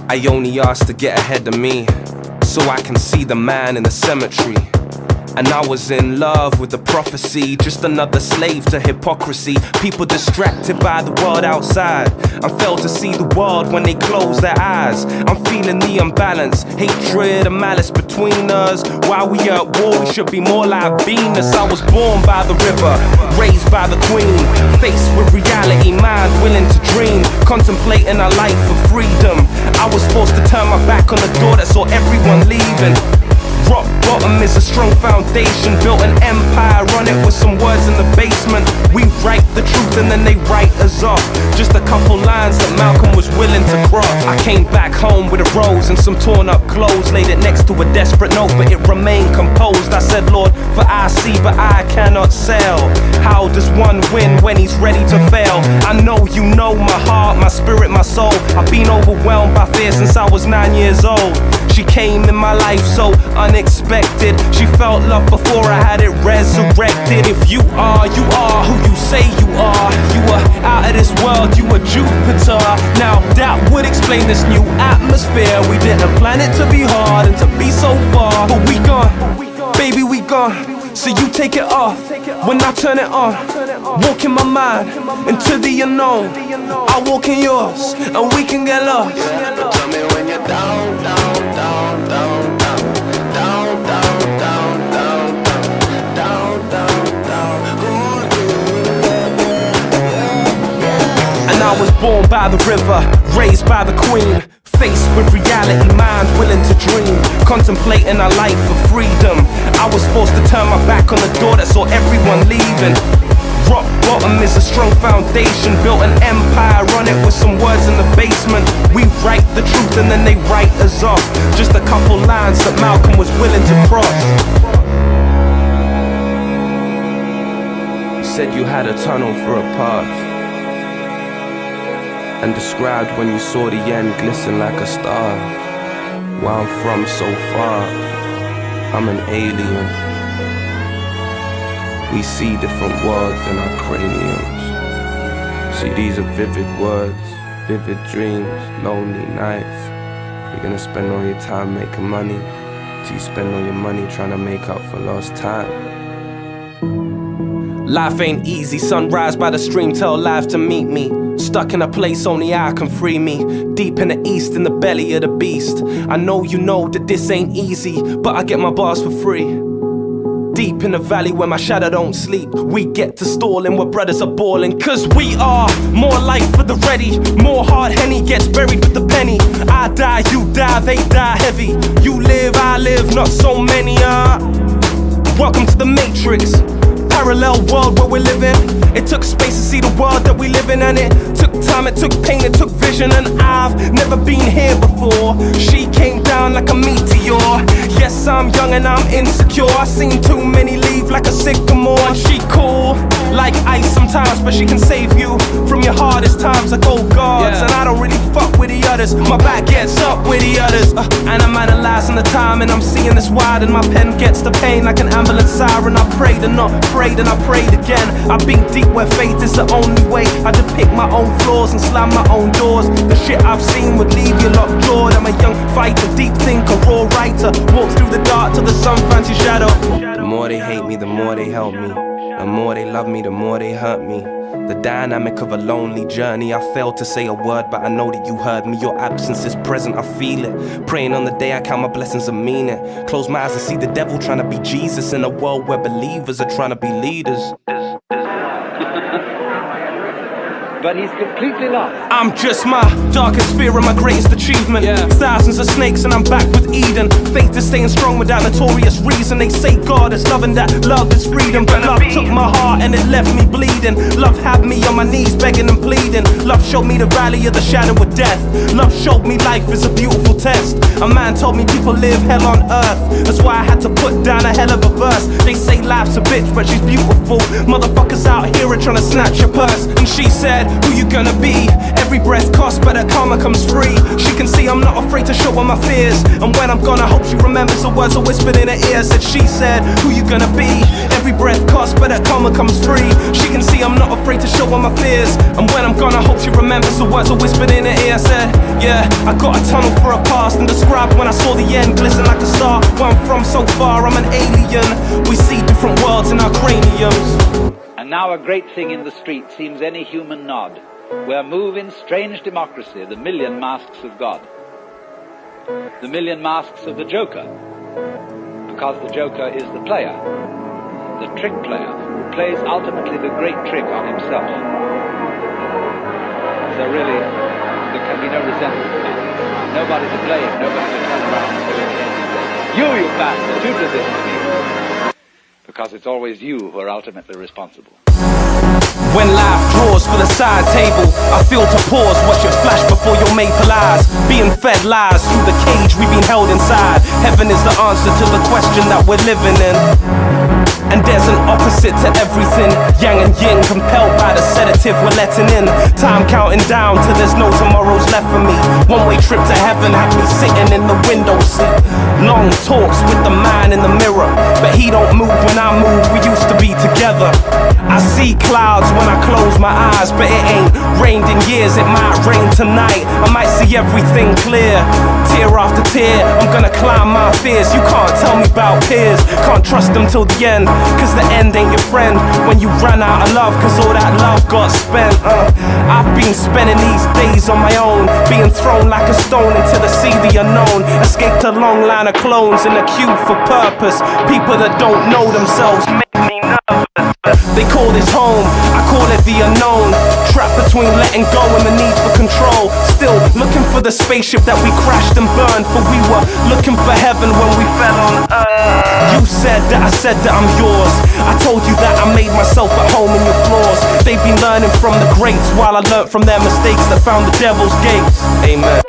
I only ask to get ahead of me, so I can see the man in the cemetery. And I was in love with the prophecy, just another slave to hypocrisy. People distracted by the world outside and fail to see the world when they close their eyes. I'm feeling the imbalance, hatred and malice between us. While we are at war, we should be more like Venus. I was born by the river, raised by the queen, faced with reality, mind willing to dream, contemplating a life of freedom. I was forced to turn my back on the door that saw everyone leaving. Rock bottom is a strong foundation, built an empire, run it with some words in the basement. We write the truth and then they write us off. Just a couple lines that Malcolm was willing to cross. I came back home with a rose and some torn up clothes, laid it next to a desperate note, but it remained composed. I said, Lord, for I see but I cannot sell. How does one win when he's ready to fail? I know you know my heart, my spirit, my soul. I've been overwhelmed by fear since I was 9 years old. She came in my life so unexpected. She felt love before I had it resurrected. If you are who you say you are. You are out of this world, you are Jupiter. Now that would explain this new atmosphere. We didn't plan it to be hard and to be so far, but we gone, baby, we gone. So you take it off when I turn it on. Walk in my mind into the unknown. I walk in yours and we can get lost. Yeah, but tell me when you're down, down, down, down, down, down, down, down, down, down, down, down. And I was born by the river, raised by the queen, faced with reality, mind willing to dream, contemplating a life of freedom. I was forced to turn my back on the door that saw everyone leaving. Rock bottom is a strong foundation, built an empire, run it with some words in the basement. We write the truth and then they write us off. Just a couple lines that Malcolm was willing to cross. You said you had a tunnel for a past, and described when you saw the end glisten like a star. Where I'm from so far, I'm an alien. We see different worlds in our craniums. See, these are vivid words, vivid dreams, lonely nights. You're gonna spend all your time making money, till you spend all your money trying to make up for lost time. Life ain't easy, sunrise by the stream, tell life to meet me. Stuck in a place only I can free me. Deep in the east, in the belly of the beast. I know you know that this ain't easy, but I get my bars for free. Deep in the valley where my shadow don't sleep, we get to stalling where brothers are balling. Cause we are more life for the ready. More hard Henny gets buried with the penny. I die, you die, they die heavy. You live, I live, not so many are. Welcome to the Matrix, parallel world where we're living. It took space to see the world that we live in, and it took time, it took pain, it took vision. And I've never been here before. She came down like a meteor. Yes, I'm young and I'm insecure. I've seen too many leave like a sycamore. And she cool like ice sometimes, but she can save you from your hardest times like old gods. And I don't really fuck with the others, my back gets up with the others. And I'm analyzing the time and I'm seeing this wide, and my pen gets the pain like an ambulance siren. I prayed and not prayed and I prayed again. I've been deep where faith is the only way. I depict my own flaws and slam my own doors. The shit I've seen would leave you lockjawed. I'm a young fighter, deep thinker, raw writer. Walk through the dark till the sun finds your shadow. The more they hate me, the more they help me. The more they love me, the more they hurt me. The dynamic of a lonely journey. I failed to say a word, but I know that you heard me. Your absence is present, I feel it. Praying on the day I count my blessings and mean it. Close my eyes and see the devil trying to be Jesus in a world where believers are trying to be leaders. But he's completely lost. I'm just my darkest fear and my greatest achievement. Thousands of snakes and I'm back with Eden. Faith is staying strong without notorious reason. They say God is love and that love is freedom, but love took my heart and it left me bleeding. Love had me on my knees begging and pleading. Love showed me the valley of the shadow of death. Love showed me life is a beautiful test. A man told me people live hell on earth. That's why I had to put down a hell of a verse. They say life's a bitch but she's beautiful. Motherfuckers out here are trying to snatch your purse. And she said, said, who you gonna be? Every breath costs, but that karma comes free. She can see I'm not afraid to show her my fears, and when I'm gone I hope she remembers the words I whispered in her ear. Said she said, who you gonna be? Every breath costs, but that karma comes free. She can see I'm not afraid to show her my fears, and when I'm gone I hope she remembers the words I whispered in her ear. Said, yeah, I got a tunnel for a past, and described when I saw the end glisten like a star. Where I'm from so far, I'm an alien. We see different worlds in our craniums. And now a great thing in the street seems any human nod, where move in strange democracy the million masks of God. The million masks of the Joker, because the Joker is the player, the trick player, who plays ultimately the great trick on himself. So really, there can be no resentment about it. Nobody to blame, nobody to turn around and say, you bastard, you did this to me. Because it's always you who are ultimately responsible. When life draws for the side table, I feel to pause, watch it flash before your maple eyes. Being fed lies through the cage we've been held inside. Heaven is the answer to the question that we're living in. And there's an opposite to everything, yang and yin, compelled by the sedative we're letting in. Time counting down till there's no tomorrows left for me. One-way trip to heaven had me sitting in the window seat. Long talks with the man in the mirror, but he don't move when I move, we used to be together. I see clouds when I close my eyes, but it ain't rained in years, it might rain tonight. I might see everything clear, tear after tear, I'm gonna climb my fears. You can't tell me about peers, can't trust them till the end, cause the end ain't your friend when you ran out of love, cause all that love got spent. I've been spending these days on my own, being thrown like a stone into the sea, the unknown. Escaped a long line of clones in a queue for purpose. People that don't know themselves make me nervous. They call this home, I call it the unknown. Trapped between letting go and the need for control. Still looking for the spaceship that we crashed and burned, for we were looking for heaven when we fell on earth. You said that I said that I'm yours. I told you that I made myself at home in your flaws. They've been learning from the greats while I learnt from their mistakes that found the devil's gates. Amen.